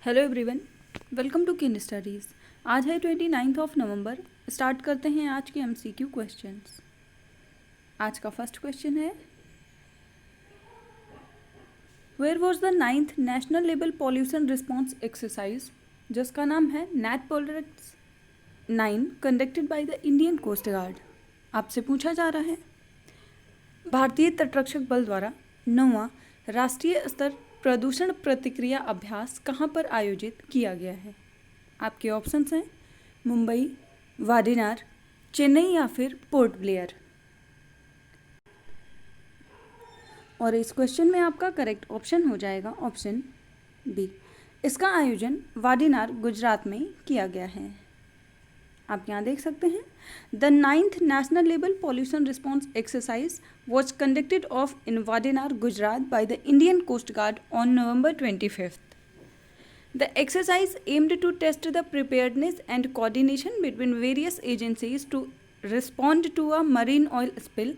Hello everyone, welcome to किन studies. आज है 29 नवंबर। स्टार्ट करते हैं आज के एमसीक्यू क्वेश्चंस। आज का फर्स्ट क्वेश्चन है, where was the 9th national level pollution response exercise, जिसका नाम है NATPOLREX 9, conducted by the Indian coast guard. आपसे पूछा जा रहा है, भारतीय तटरक्षक बल द्वारा 9वां राष्ट्रीय स्तर प्रदूषण प्रतिक्रिया अभ्यास कहाँ पर आयोजित किया गया है। आपके ऑप्शंस हैं मुंबई, वाडिनार, चेन्नई या फिर पोर्ट ब्लेयर। और इस क्वेश्चन में आपका करेक्ट ऑप्शन हो जाएगा ऑप्शन बी। इसका आयोजन वाडिनार, गुजरात में किया गया है। आप यहाँ देख सकते हैं, the 9th national level pollution response exercise was conducted off in Vadinar, Gujarat by the Indian coast guard on November 25th. The exercise aimed to test the preparedness and coordination between various agencies to respond to a marine oil spill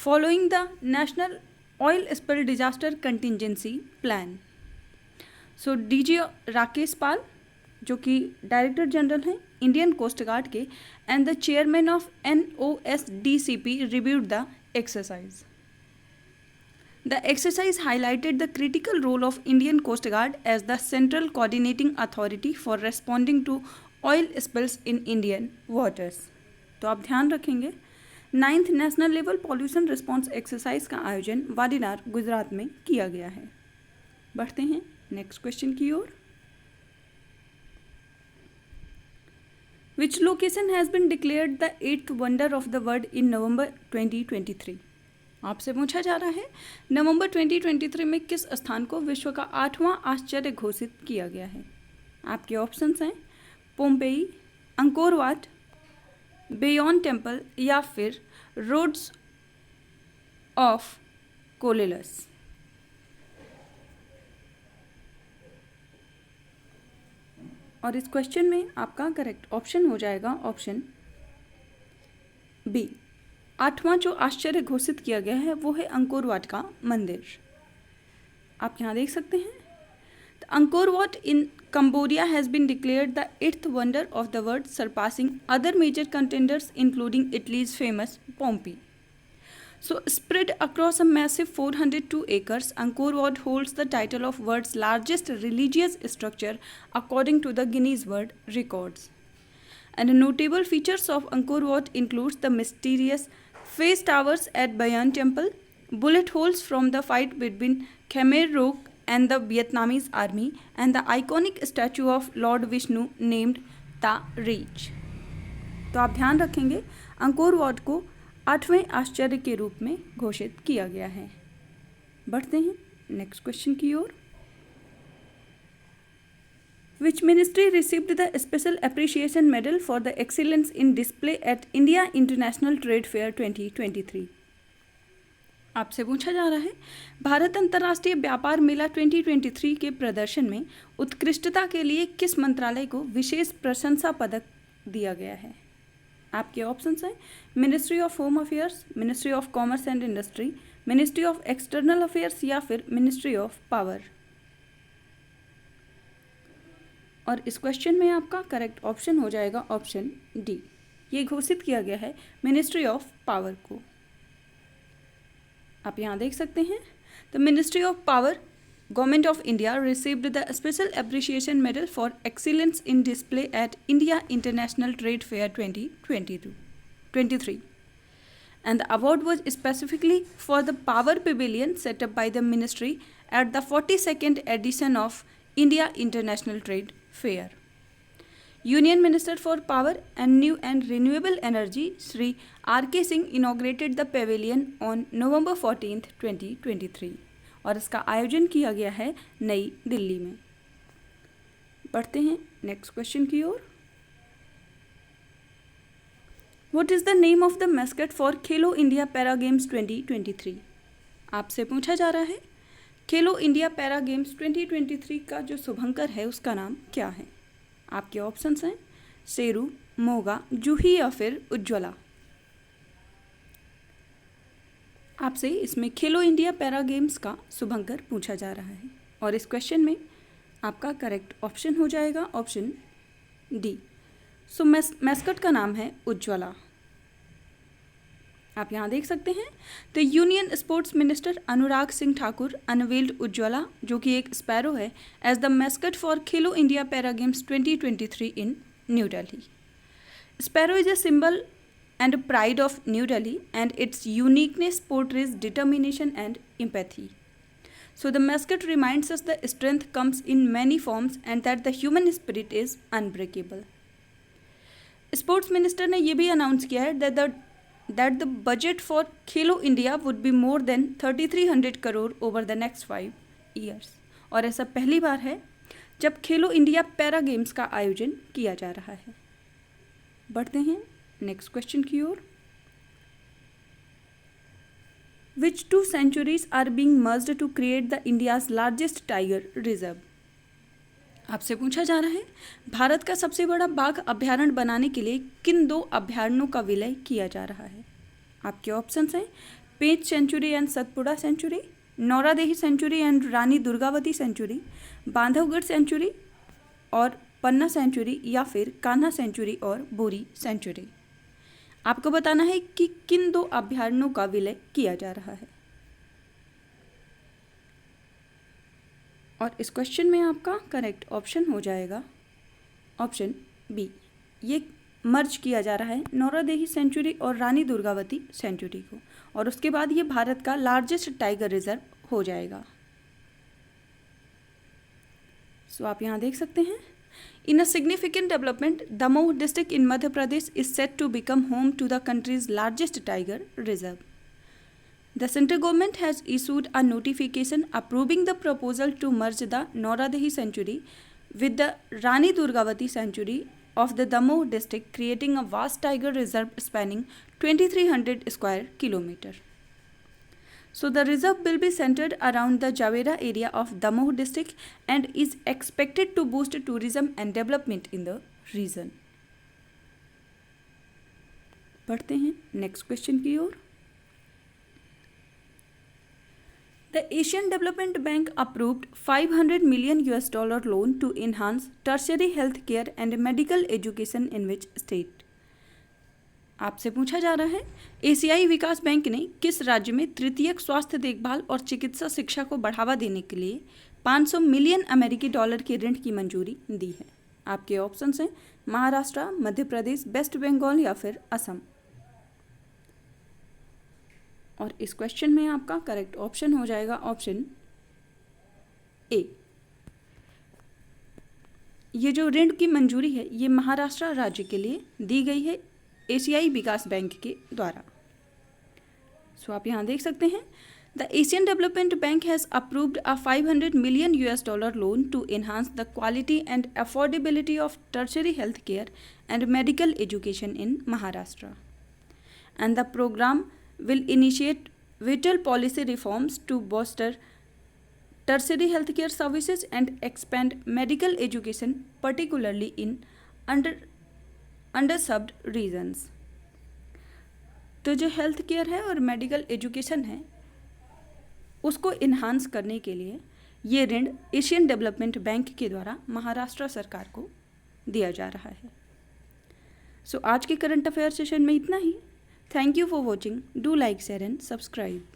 following the National Oil Spill Disaster Contingency Plan. So DG Rakesh Pal, जो कि director general हैं Indian coast guard के, and the chairman of NOSDCP reviewed the exercise. The exercise highlighted the critical role of Indian Coast Guard as the central coordinating authority for responding to oil spills in Indian waters. तो आप ध्यान रखेंगे, 9th national level pollution response exercise का आयोजन वाडिनार, गुजरात में किया गया है। बढ़ते हैं नेक्स्ट क्वेश्चन की ओर। Which location has been declared the 8th wonder of the world in November 2023? आपसे पूछा जा रहा है, नवंबर 2023 में किस स्थान को विश्व का 8वां आश्चर्य घोषित किया गया है। आपके ऑप्शंस हैं Pompeii, Angkor Wat, Bayon temple या फिर रोड्स ऑफ कोलेलस। और इस क्वेश्चन में आपका करेक्ट ऑप्शन हो जाएगा ऑप्शन बी। 8वां जो आश्चर्य घोषित किया गया है वो है अंकोर वाट का मंदिर। आप यहाँ देख सकते हैं, Angkor Wat in Cambodia has been declared the 8th wonder of the world, surpassing other major contenders including Italy's famous Pompeii. So spread across a massive 402 acres, Angkor Wat holds the title of world's largest religious structure according to the Guinness World Records. And notable features of Angkor Wat includes the mysterious face towers at Bayon Temple, bullet holes from the fight between Khmer Rouge and the Vietnamese army, and the iconic statue of Lord Vishnu named Ta Reach. तो आप ध्यान रखेंगे, Angkor Wat को 8वें आश्चर्य के रूप में घोषित किया गया है। बढ़ते हैं नेक्स्ट क्वेश्चन की ओर। Which ministry received the special appreciation medal for the excellence in display at India international trade fair 2023? आपसे पूछा जा रहा है, भारत अंतर्राष्ट्रीय व्यापार मेला 2023 के प्रदर्शन में उत्कृष्टता के लिए किस मंत्रालय को विशेष प्रशंसा पदक दिया गया है। आपके ऑप्शंस हैं ministry of home affairs, ministry of commerce and industry, ministry of external affairs या फिर मिनिस्ट्री ऑफ पावर। और इस क्वेश्चन में आपका करेक्ट ऑप्शन हो जाएगा ऑप्शन डी। ये घोषित किया गया है मिनिस्ट्री ऑफ पावर को। आप यहाँ देख सकते हैं, the ministry of power, Government of India received the Special Appreciation Medal for Excellence in Display at India International Trade Fair 2023, and the award was specifically for the Power Pavilion set up by the Ministry at the 42nd edition of India International Trade Fair. Union Minister for Power and New and Renewable Energy Shri R.K. Singh inaugurated the pavilion on November 14th, 2023. और इसका आयोजन किया गया है नई दिल्ली में। बढ़ते हैं नेक्स्ट क्वेश्चन की ओर। What is the name of the mascot for Khelo India para games 2023? आपसे पूछा जा रहा है, खेलो इंडिया पैरा गेम्स 2023 का जो शुभंकर है उसका नाम क्या है। आपके ऑप्शंस हैं शेरू, मोगा, जूही या फिर उज्ज्वला। आपसे इसमें खेलो इंडिया पैरा गेम्स का शुभंकर पूछा जा रहा है। और इस क्वेश्चन में आपका करेक्ट ऑप्शन हो जाएगा ऑप्शन डी। सो मैस्कट का नाम है उज्ज्वला। आप यहाँ देख सकते हैं the union sports minister Anurag Singh Thakur unveiled Ujjwala, जो कि एक स्पैरो है, as the mascot for Khelo India para games 2023 in new Delhi. Sparrow is a symbol and a pride of New Delhi, and its uniqueness portrays determination and empathy. So the mascot reminds us that strength comes in many forms and that the human spirit is unbreakable. Sports minister ने ये भी announce किया है that the budget for Khelo India would be more than 3300 crore over the next 5 years. और ऐसा पहली बार है जब खेलो इंडिया पैरा गेम्स का आयोजन किया जा रहा है। बढ़ते हैं नेक्स्ट क्वेश्चन की ओर। Which 2 sanctuaries are being merged to create the India's largest tiger reserve. आपसे पूछा जा रहा है भारत का सबसे बड़ा बाघ अभ्यारण्य बनाने के लिए किन 2 अभ्यारण्यों का विलय किया जा रहा है। आपके ऑप्शंस हैं Pench sanctuary and Satpura sanctuary, Nauradehi sanctuary and Rani Durgavati sanctuary, Bandhavgarh sanctuary और पन्ना सेंचुरी, या फिर कान्हा सेंचुरी और बोरी सेंचुरी। आपको बताना है कि किन 2 अभ्यारण्यों का विलय किया जा रहा है। और इस क्वेश्चन में आपका करेक्ट ऑप्शन हो जाएगा ऑप्शन बी। ये मर्ज किया जा रहा है नौरादेही सेंचुरी और रानी दुर्गावती सेंचुरी को, और उसके बाद ये भारत का लार्जेस्ट टाइगर रिजर्व हो जाएगा। सो आप यहाँ देख सकते हैं In a significant development, Damoh district in Madhya Pradesh is set to become home to the country's largest tiger reserve. The central government has issued a notification approving the proposal to merge the Nauradehi sanctuary with the Rani Durgavati sanctuary of the Damoh district, creating a vast tiger reserve spanning 2300 square kilometers. So the reserve will be centered around the Javera area of Damoh district and is expected to boost tourism and development in the region. बढ़ते हैं next question की ओर। The Asian Development Bank approved $500 million loan to enhance tertiary health care and medical education in which state? आपसे पूछा जा रहा है एशियाई विकास bank ने किस राज्य में तृतीयक स्वास्थ्य देखभाल और चिकित्सा शिक्षा को बढ़ावा देने के लिए 500 मिलियन अमेरिकी डॉलर के ऋण की मंजूरी दी है। आपके ऑप्शंस हैं महाराष्ट्र, मध्य प्रदेश, वेस्ट बंगाल या फिर असम। और इस क्वेश्चन में आपका करेक्ट ऑप्शन हो जाएगा ऑप्शन ए। ये जो ऋण की मंजूरी है ये महाराष्ट्र राज्य के लिए दी गई है एशियाई विकास बैंक के द्वारा। सो आप यहाँ देख सकते हैं the Asian development bank has approved a $500 million loan to enhance the quality and affordability of tertiary health care and medical education in Maharashtra, and the programme will initiate vital policy reforms to bolster tertiary healthcare services and expand medical education, particularly in underserved regions. तो जो health care है और medical education है उसको enhance करने के लिए ये ऋण एशियन डेवलपमेंट बैंक के द्वारा महाराष्ट्र सरकार को दिया जा रहा है। सो आज के करंट अफेयर सेशन में इतना ही। Thank you for watching. Do like, share and subscribe.